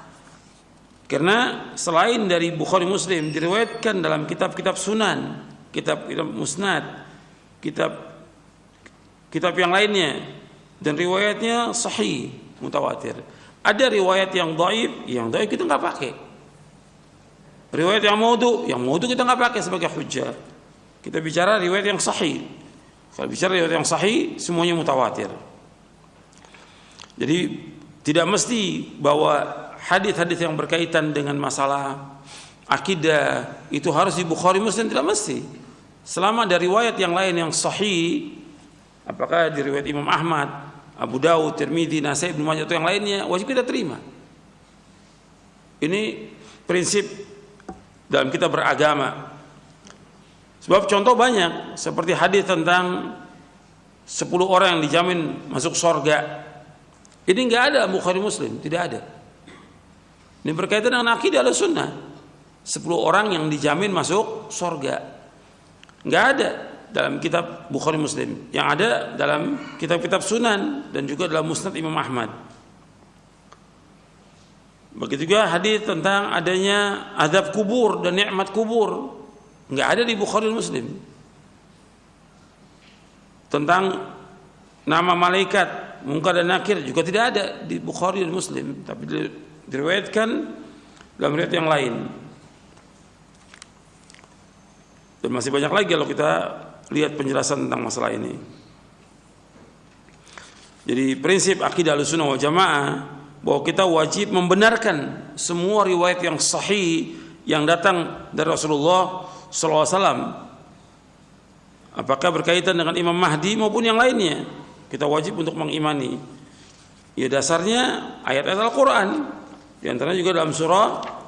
Karena selain dari Bukhari Muslim diriwayatkan dalam kitab-kitab sunan, kitab-kitab musnad, kitab yang lainnya, dan riwayatnya sahih mutawatir. Ada riwayat yang dhaif kita nggak pakai. Riwayat yang maudhu kita nggak pakai sebagai hujjah. Kita bicara riwayat yang sahih. Kalau bicara riwayat yang sahih semuanya mutawatir. Jadi tidak mesti bahwa hadis-hadis yang berkaitan dengan masalah akidah itu harus di Bukhari Muslim, tidak mesti. Selama ada riwayat yang lain yang sahih, apakah di riwayat Imam Ahmad, Abu Dawud, Tirmidzi, Nasai, Ibnu Majah atau yang lainnya, wajib kita terima. Ini prinsip dalam kita beragama. Sebab contoh banyak, seperti hadis tentang 10 orang yang dijamin masuk surga. Ini enggak ada Bukhari Muslim, tidak ada. Ini berkaitan dengan akidah Ahlussunnah. orang yang dijamin masuk surga. Nggak ada dalam kitab Bukhari Muslim. Yang ada dalam kitab-kitab Sunan dan juga dalam Musnad Imam Ahmad. Begitu juga hadis tentang adanya azab kubur dan nikmat kubur. Nggak ada di Bukhari Muslim. Tentang nama malaikat Munkar dan Nakir juga tidak ada di Bukhari dan Muslim, tapi diriwayatkan dalam riwayat yang lain. Dan masih banyak lagi kalau kita lihat penjelasan tentang masalah ini. Jadi prinsip akidah Ahlussunnah wal Jamaah bahwa kita wajib membenarkan semua riwayat yang sahih yang datang dari Rasulullah SAW. Apakah berkaitan dengan Imam Mahdi maupun yang lainnya, kita wajib untuk mengimani. Ya dasarnya ayat-ayat Al-Quran. Di antaranya juga dalam surah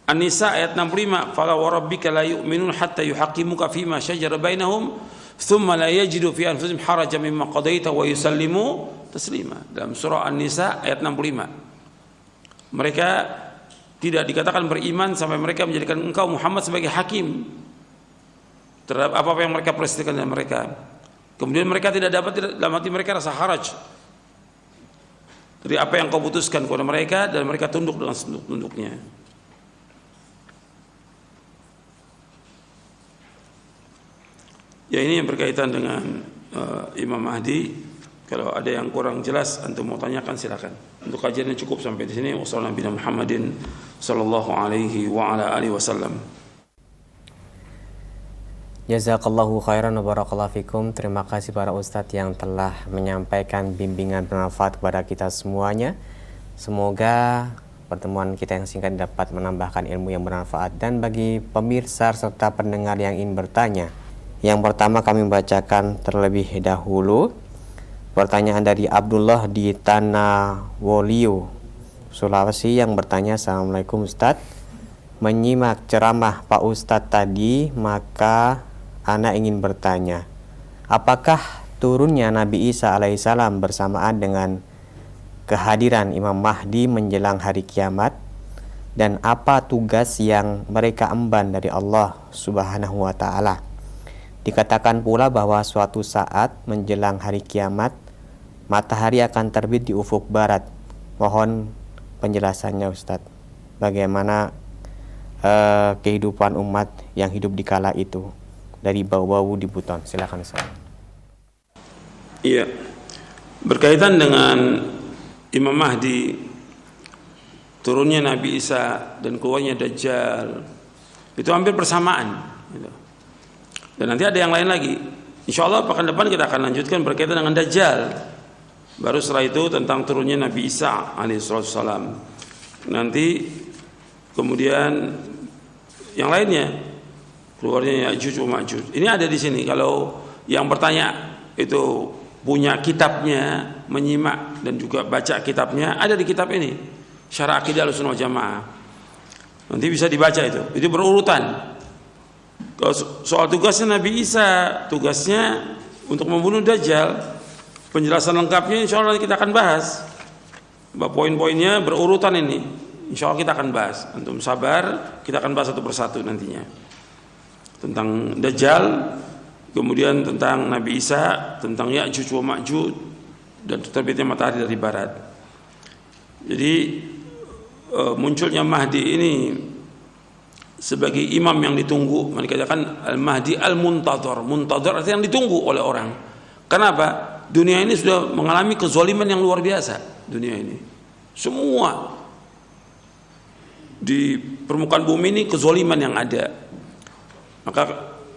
An-Nisa ayat 65, "Fala wa rabbika la yu'minun hatta yuhaqqimuka fima shajara bainahum, thumma la yajidu fi anfusihim harajan mimma qadaita wa yusallimu taslima." Dalam surah An-Nisa ayat 65. Mereka tidak dikatakan beriman sampai mereka menjadikan engkau Muhammad sebagai hakim terhadap apa yang mereka peristikan dengan mereka. Kemudian mereka tidak dapat dalam hati mereka rasa haraj dari apa yang kau putuskan kepada mereka, dan mereka tunduk dengan tunduknya. Ya, ini yang berkaitan dengan Imam Mahdi. Kalau ada yang kurang jelas antum mau tanyakan silakan. Untuk kajiannya cukup sampai di sini. Wassalamualaikum Muhammadin sallallahu alaihi wa ala alihi wasallam.
Jazakallahu khairan wa barakallahu fikum. Terima kasih para ustadz yang telah menyampaikan bimbingan bermanfaat kepada kita semuanya. Semoga pertemuan kita yang singkat dapat menambahkan ilmu yang bermanfaat. Dan bagi pemirsa serta pendengar yang ingin bertanya, yang pertama kami bacakan terlebih dahulu pertanyaan dari Abdullah di Tanawolio, Sulawesi, yang bertanya, "Assalamualaikum Ustadz, menyimak ceramah Pak Ustadz tadi, maka Ana ingin bertanya, apakah turunnya Nabi Isa alaihissalam bersamaan dengan kehadiran Imam Mahdi menjelang hari kiamat, dan apa tugas yang mereka emban dari Allah Subhanahu wa Ta'ala? Dikatakan pula bahwa suatu saat menjelang hari kiamat, matahari akan terbit di ufuk barat. Mohon penjelasannya Ustadz, bagaimana kehidupan umat yang hidup di kala itu dari bau-bau di Buton." Silakan Ustaz.
Iya, berkaitan dengan Imam Mahdi, turunnya Nabi Isa dan keluarnya Dajjal, itu hampir bersamaan gitu. Dan nanti ada yang lain lagi. Insya Allah pekan depan kita akan lanjutkan berkaitan dengan Dajjal. Baru setelah itu tentang turunnya Nabi Isa alaihissalam. Nanti kemudian yang lainnya, keluarnya Ya'juj wa Ma'juj. Ini ada di sini. Kalau yang bertanya itu punya kitabnya, menyimak dan juga baca kitabnya, ada di kitab ini, Syarah Aqidah Ahlussunnah wal Jamaah. Nanti bisa dibaca itu. Itu berurutan. Kalau soal tugasnya Nabi Isa, tugasnya untuk membunuh Dajjal, penjelasan lengkapnya insya Allah kita akan bahas. Poin-poinnya berurutan ini, insya Allah kita akan bahas. Antum sabar, kita akan bahas satu persatu nantinya. Tentang Dajjal, kemudian tentang Nabi Isa, tentang Ya'juj wa Ma'juj, dan terbitnya matahari dari barat. Jadi munculnya Mahdi ini sebagai imam yang ditunggu. Mereka katakan Al-Mahdi Al-Muntadhar. Muntadhar artinya yang ditunggu oleh orang. Kenapa? Dunia ini sudah mengalami kezaliman yang luar biasa. Dunia ini semua di permukaan bumi ini kezaliman yang ada. Maka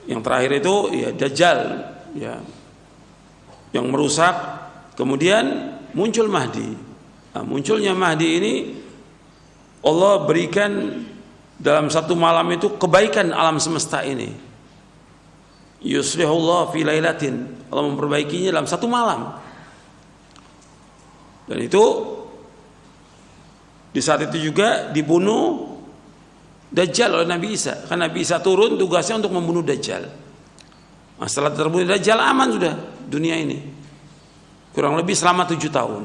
yang terakhir itu ya Dajjal, ya, yang merusak. Kemudian muncul Mahdi. Nah, munculnya Mahdi ini Allah berikan dalam satu malam itu kebaikan alam semesta ini. Yuslihullah fi lailatin, Allah memperbaikinya dalam satu malam. Dan itu di saat itu juga dibunuh Dajjal oleh Nabi Isa. Karena Nabi Isa turun tugasnya untuk membunuh Dajjal. Nah, setelah terbunuh Dajjal aman sudah dunia ini. Kurang lebih selama 7 tahun.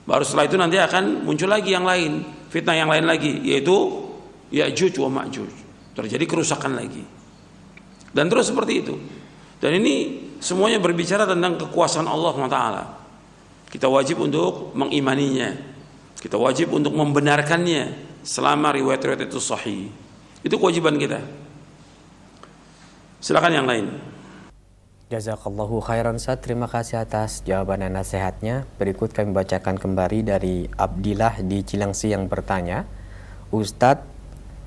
Baru setelah itu nanti akan muncul lagi yang lain, fitnah yang lain lagi, yaitu Ya'juj wa Ma'juj. Terjadi kerusakan lagi. Dan terus seperti itu. Dan ini semuanya berbicara tentang kekuasaan Allah SWT. Kita wajib untuk mengimaninya. Kita wajib untuk membenarkannya selama riwayat-riwayat itu sahih. Itu kewajiban kita. Silakan yang lain.
Jazakallahu khairan Ustaz. Terima kasih atas jawaban dan nasihatnya. Berikut kami bacakan kembali dari Abdillah di Cilengsi yang bertanya, Ustadz,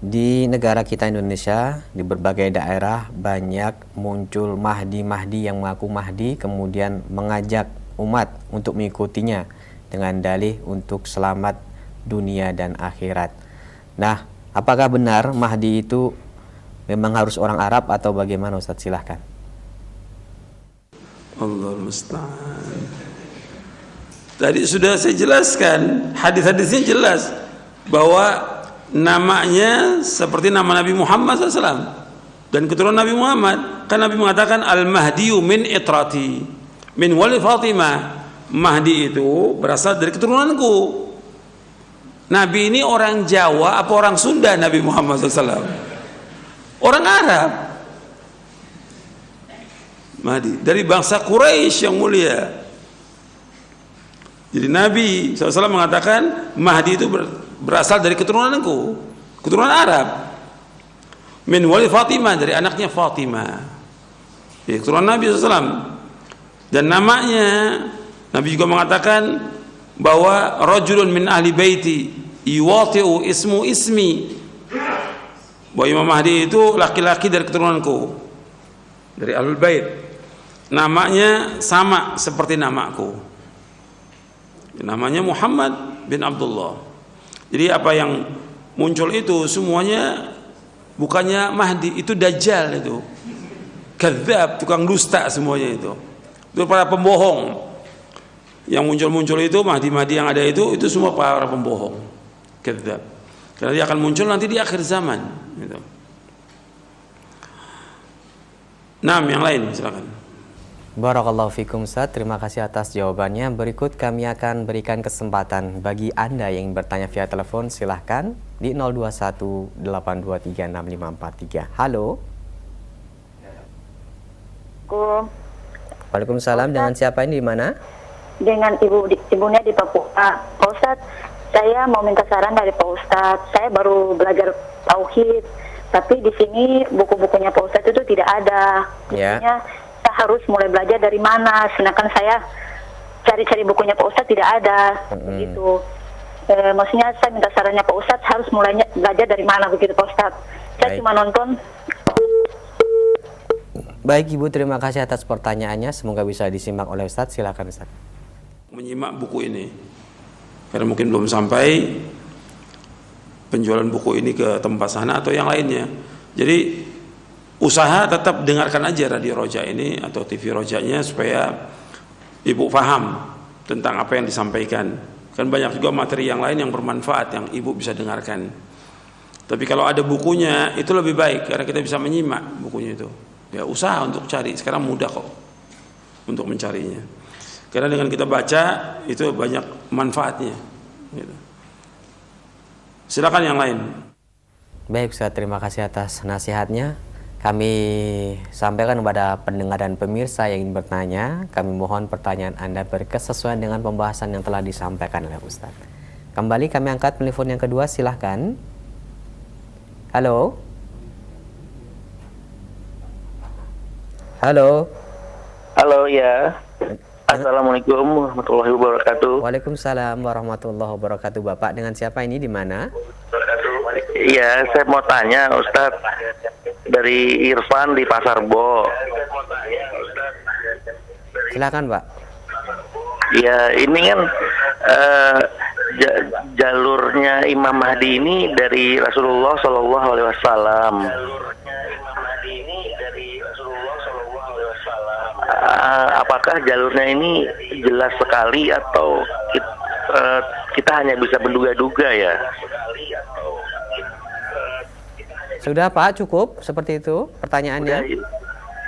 di negara kita Indonesia, di berbagai daerah banyak muncul mahdi-mahdi yang mengaku mahdi, kemudian mengajak umat untuk mengikutinya dengan dalih untuk selamat dunia dan akhirat. Nah, apakah benar mahdi itu memang harus orang Arab atau bagaimana Ustaz? Silahkan.
Allahul musta'an. Tadi sudah saya jelaskan, hadis-hadisnya jelas bahwa namanya seperti nama Nabi Muhammad SAW dan keturunan Nabi Muhammad. Kan Nabi mengatakan Al-Mahdiyu min itrati min wali Fatimah. Mahdi itu berasal dari keturunanku. Nabi ini orang Jawa apa orang Sunda? Nabi Muhammad SAW orang Arab. Mahdi dari bangsa Quraisy yang mulia. Jadi Nabi SAW mengatakan Mahdi itu berasal dari keturunanku, keturunan Arab. Min wali Fatimah, dari anaknya Fatimah, ya, keturunan Nabi SAW. Dan namanya Nabi juga mengatakan bahwa rajulun min ahli baiti yuwati'u ismu ismi, bahwa Imam Mahdi itu laki-laki dari keturunanku, dari ahlul bait, namanya sama seperti namaku, namanya Muhammad bin Abdullah. Jadi apa yang muncul itu semuanya bukannya Mahdi, itu Dajjal, itu kadzab, tukang dusta semuanya itu para pembohong. Yang muncul-muncul itu Mahdi-Mahdi yang ada itu semua para pembohong, kadzab. Karena dia akan muncul nanti di akhir zaman gitu. Nah, yang lain silakan.
Barakallahu fikum Ustaz, terima kasih atas jawabannya. Berikut kami akan berikan kesempatan bagi Anda yang ingin bertanya via telepon, silahkan di 0218236543. Halo. Waalaikumsalam. Dengan siapa ini, di mana?
Dengan ibunya di Papua. Pak Ustadz, saya mau minta saran dari Pak Ustadz. Saya baru belajar tauhid, tapi di sini buku-bukunya Pak Ustadz itu tidak ada. Maksudnya saya harus mulai belajar dari mana? Sedangkan saya cari-cari bukunya Pak Ustadz tidak ada, begitu. Maksudnya saya minta sarannya Pak Ustadz, harus mulai belajar dari mana begitu Pak Ustadz? Saya cuma nonton.
Baik Ibu, terima kasih atas pertanyaannya. Semoga bisa disimak oleh Ustadz. Silakan Ustadz.
Menyimak buku ini, karena mungkin belum sampai penjualan buku ini ke tempat sana atau yang lainnya. Jadi usaha tetap dengarkan aja radio Roja ini atau TV Rojanya supaya Ibu paham tentang apa yang disampaikan. Kan banyak juga materi yang lain yang bermanfaat yang Ibu bisa dengarkan. Tapi kalau ada bukunya itu lebih baik karena kita bisa menyimak bukunya itu. Ya usaha untuk cari, sekarang mudah kok untuk mencarinya. Karena dengan kita baca itu banyak manfaatnya. Gitu. Silakan yang lain.
Baik Ustaz, terima kasih atas nasihatnya. Kami sampaikan kepada pendengar dan pemirsa yang ingin bertanya, kami mohon pertanyaan Anda berkesesuaian dengan pembahasan yang telah disampaikan oleh Ustaz. Kembali kami angkat telepon yang kedua, silahkan. Halo. Halo.
Halo, ya. Assalamualaikum warahmatullahi wabarakatuh.
Waalaikumsalam warahmatullahi wabarakatuh. Bapak dengan siapa ini, di mana?
Iya, saya mau tanya Ustadz, dari Irfan di Pasar Bo.
Silakan Pak.
Ya, ini kan jalurnya Imam Mahdi ini dari Rasulullah Shallallahu Alaihi Wasallam. Apakah jalurnya ini jelas sekali atau kita hanya bisa menduga-duga ya?
Sudah Pak, cukup seperti itu pertanyaannya?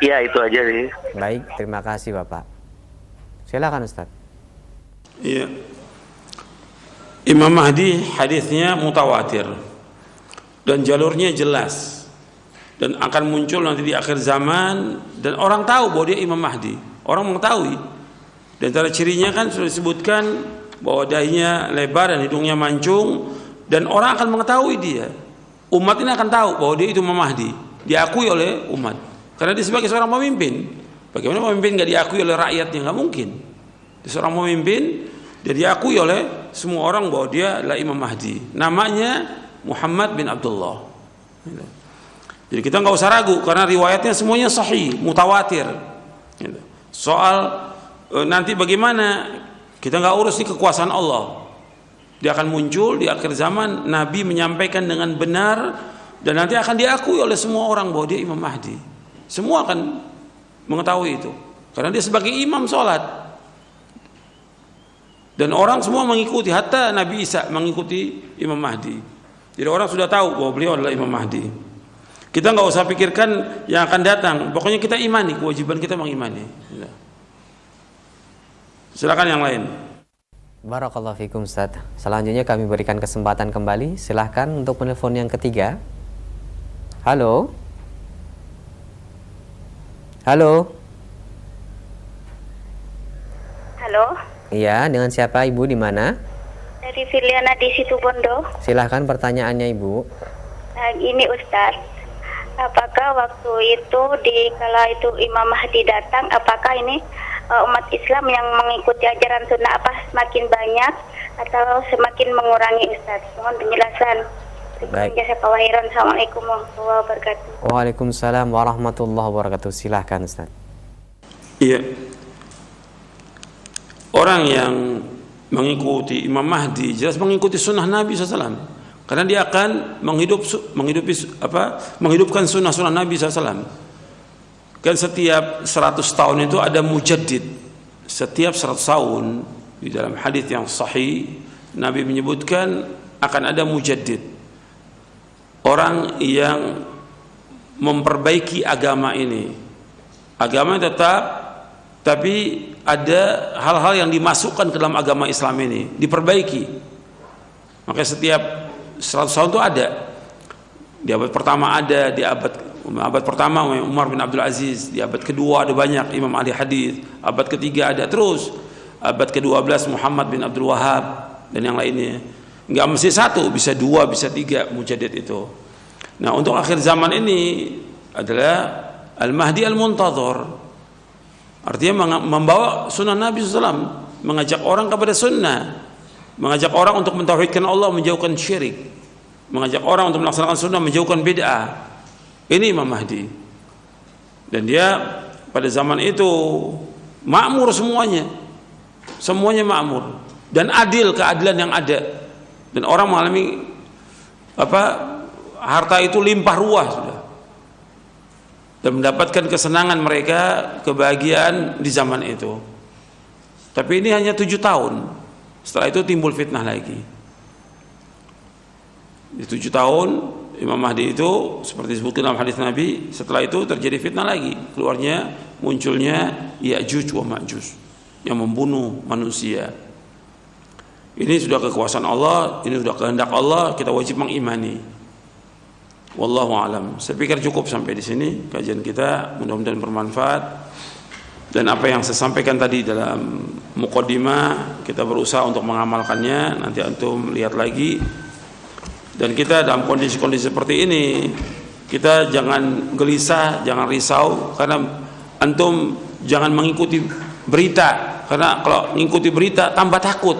Iya, itu aja sih.
Baik, terima kasih Bapak. Silakan Ustaz.
Iya. Imam Mahdi hadisnya mutawatir. dan jalurnya jelas, dan akan muncul nanti di akhir zaman, dan orang tahu bahwa dia Imam Mahdi. Orang mengetahui, dan antara cirinya kan sudah disebutkan bahwa dahinya lebar dan hidungnya mancung, dan orang akan mengetahui dia. Umat ini akan tahu bahwa dia itu Imam Mahdi, diakui oleh umat, karena dia sebagai seorang pemimpin. Bagaimana pemimpin nggak diakui oleh rakyatnya? Nggak mungkin. Dia seorang pemimpin, dia diakui oleh semua orang bahwa dia adalah Imam Mahdi. Namanya Muhammad bin Abdullah. Jadi kita nggak usah ragu, karena riwayatnya semuanya sahih, mutawatir. Soal nanti bagaimana, kita nggak urus di kekuasaan Allah. Dia akan muncul di akhir zaman, Nabi menyampaikan dengan benar, dan nanti akan diakui oleh semua orang bahwa dia Imam Mahdi. Semua akan mengetahui itu, karena dia sebagai imam sholat, dan orang semua mengikuti, hatta Nabi Isa mengikuti Imam Mahdi. Jadi orang sudah tahu bahwa beliau adalah Imam Mahdi. Kita nggak usah pikirkan yang akan datang, pokoknya kita imani, kewajiban kita mengimani. Silakan yang lain.
Barakallahu fikum Ustaz. Selanjutnya kami berikan kesempatan kembali. Silahkan untuk penelpon yang ketiga. Halo. Halo.
Halo.
Iya, dengan siapa Ibu, di mana?
Dari Filiana di Situbondo.
Silahkan pertanyaannya Ibu.
Nah, ini Ustaz, apakah waktu itu kala itu Imam Mahdi datang, apakah ini umat Islam yang mengikuti ajaran sunnah apa semakin banyak atau semakin mengurangi Ustaz? Mohon penjelasan.
Baik.
Assalamualaikum warahmatullahi wabarakatuh.
Waalaikumsalam warahmatullahi wabarakatuh. Silahkan Ustaz.
Iya. Orang yang mengikuti Imam Mahdi jelas mengikuti sunnah Nabi SAW, karena dia akan menghidupkan sunnah-sunnah Nabi SAW. Kan setiap 100 tahun itu ada mujaddid. Setiap 100 tahun, di dalam hadis yang sahih Nabi menyebutkan akan ada mujaddid, orang yang memperbaiki agama ini. Agama tetap, tapi ada hal-hal yang dimasukkan ke dalam agama Islam ini, diperbaiki. Maka setiap 100 tahun itu ada. Di abad pertama ada, di abad pertama Umar bin Abdul Aziz, di abad kedua ada banyak Imam ahli hadis, abad ketiga ada terus, abad ke-12 Muhammad bin Abdul Wahab dan yang lainnya. Enggak mesti satu, bisa dua, bisa tiga mujaddid itu. Nah, untuk akhir zaman ini adalah Al-Mahdi Al-Muntadhar. Artinya membawa sunnah Nabi SAW, mengajak orang kepada sunnah, mengajak orang untuk mentauhidkan Allah, menjauhkan syirik, mengajak orang untuk melaksanakan sunnah, menjauhkan bid'ah. Ini Imam Mahdi. Dan dia pada zaman itu makmur semuanya, semuanya makmur dan adil, keadilan yang ada, dan orang mengalami harta itu limpah ruah sudah, dan mendapatkan kesenangan mereka, kebahagiaan di zaman itu. Tapi ini hanya 7 tahun. Setelah itu timbul fitnah lagi. Di 7 tahun Imam Mahdi itu seperti disebutkan dalam hadis Nabi, setelah itu terjadi fitnah lagi. Keluarnya, munculnya Ya'juj wa Ma'juj yang membunuh manusia. Ini sudah kekuasaan Allah, ini sudah kehendak Allah, kita wajib mengimani. Wallahu alam. Saya pikir cukup sampai di sini kajian kita, mudah-mudahan bermanfaat. Dan apa yang saya sampaikan tadi dalam muqaddimah, kita berusaha untuk mengamalkannya. Nanti antum lihat lagi. Dan kita dalam kondisi-kondisi seperti ini, kita jangan gelisah, jangan risau, karena antum jangan mengikuti berita, karena kalau mengikuti berita tambah takut.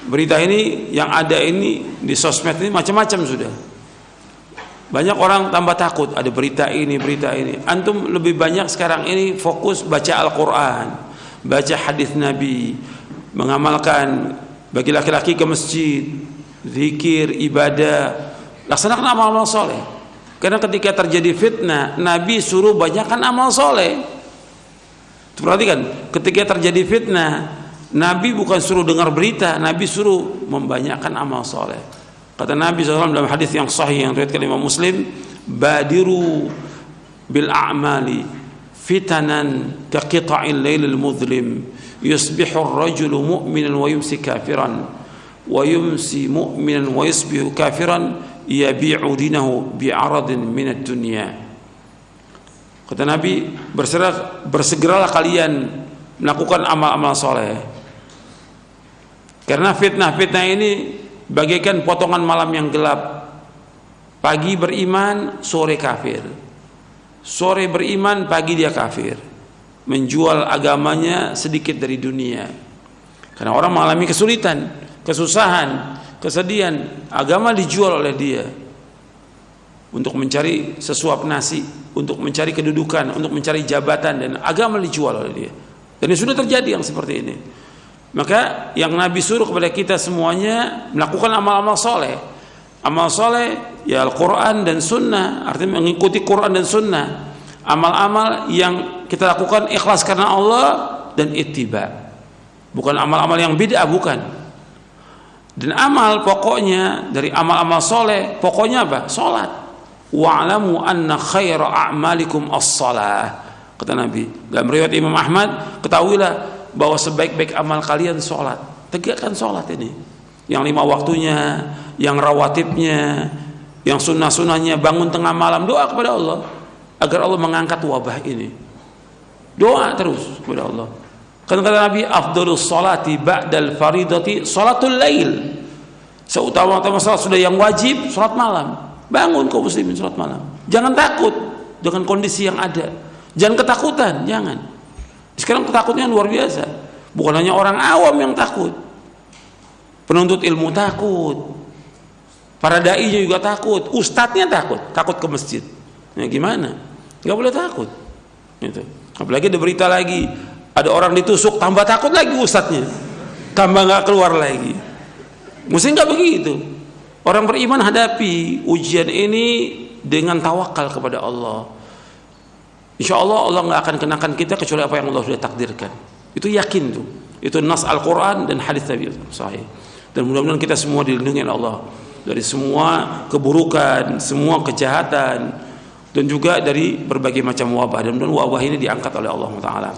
Berita ini yang ada ini di sosmed ini macam-macam sudah. Banyak orang tambah takut, ada berita ini, berita ini. Antum lebih banyak sekarang ini fokus baca Al-Quran, baca hadis Nabi, mengamalkan, bagi laki-laki ke masjid, zikir, ibadah, laksanakan amal-amal soleh. Karena ketika terjadi fitnah, Nabi suruh banyakkan amal soleh. Perhatikan, ketika terjadi fitnah, Nabi bukan suruh dengar berita, Nabi suruh membanyakkan amal soleh. Kata Nabi SAW dalam hadis yang sahih yang riwayatkan Imam Muslim, badiru bil a'mali fitanan ka qita'il lailil mudlim yusbihu ar-rajulu mu'minan wa yumsi kafiran wa yumsi mu'minan wa yusbihu kafiran yabi'u dinahu bi'aradin minad dunya. Kata Nabi, bersegeralah kalian melakukan amal-amal soleh, karena fitnah-fitnah ini bagaikan potongan malam yang gelap. Pagi beriman, sore kafir. Sore beriman, pagi dia kafir. Menjual agamanya sedikit dari dunia. Karena orang mengalami kesulitan, kesusahan, kesedihan, agama dijual oleh dia untuk mencari sesuap nasi, untuk mencari kedudukan, untuk mencari jabatan, dan agama dijual oleh dia. Dan sudah terjadi yang seperti ini. Maka yang Nabi suruh kepada kita semuanya melakukan amal-amal soleh. Amal soleh ya Al-Quran dan Sunnah, artinya mengikuti Quran dan Sunnah. Amal-amal yang kita lakukan ikhlas karena Allah dan ittiba, bukan amal-amal yang bid'ah, bukan. Dan amal pokoknya dari amal-amal soleh pokoknya apa? Salat. Wa'lamu anna khaira a'malikum as-salah, kata Nabi. Dalam riwayat Imam Ahmad, ketahuilah bahwa sebaik-baik amal kalian salat. Tegakkan salat ini, yang 5 waktunya, yang rawatibnya, yang sunnah-sunnahnya. Bangun tengah malam doa kepada Allah agar Allah mengangkat wabah ini. Doa terus kepada Allah. Karena kata Nabi, afdhalus salati ba'dal faridati salatul lail. Seutama-utama salat sudah yang wajib, salat malam. Bangun kaum muslimin salat malam. Jangan takut dengan kondisi yang ada. Jangan ketakutan, jangan. Sekarang ketakutnya luar biasa. Bukan hanya orang awam yang takut. Penuntut ilmu takut. Para dai juga takut. Ustadznya takut ke masjid. Ya gimana? Enggak boleh takut. Gitu. Apalagi ada berita lagi, ada orang ditusuk, tambah takut lagi ustadznya, tambah nggak keluar lagi. Mesti nggak begitu. Orang beriman hadapi ujian ini dengan tawakal kepada Allah. Insya Allah Allah nggak akan kenakan kita kecuali apa yang Allah sudah takdirkan. Itu yakin tuh. Itu nas Al-Quran dan hadis Nabi Sahih. Dan mudah-mudahan kita semua dilindungi oleh Allah dari semua keburukan, semua kejahatan, dan juga dari berbagai macam wabah. Dan mudah-mudahan wabah ini diangkat oleh Allah Taala.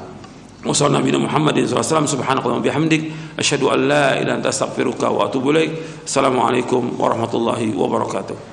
Wassalamu ala Muhammadin sallallahu alaihi wasallam, subhanakallahumma bihamdik, asyhadu an la ilaha illa anta astaghfiruka wa atubu ilaik. Assalamualaikum warahmatullahi wabarakatuh.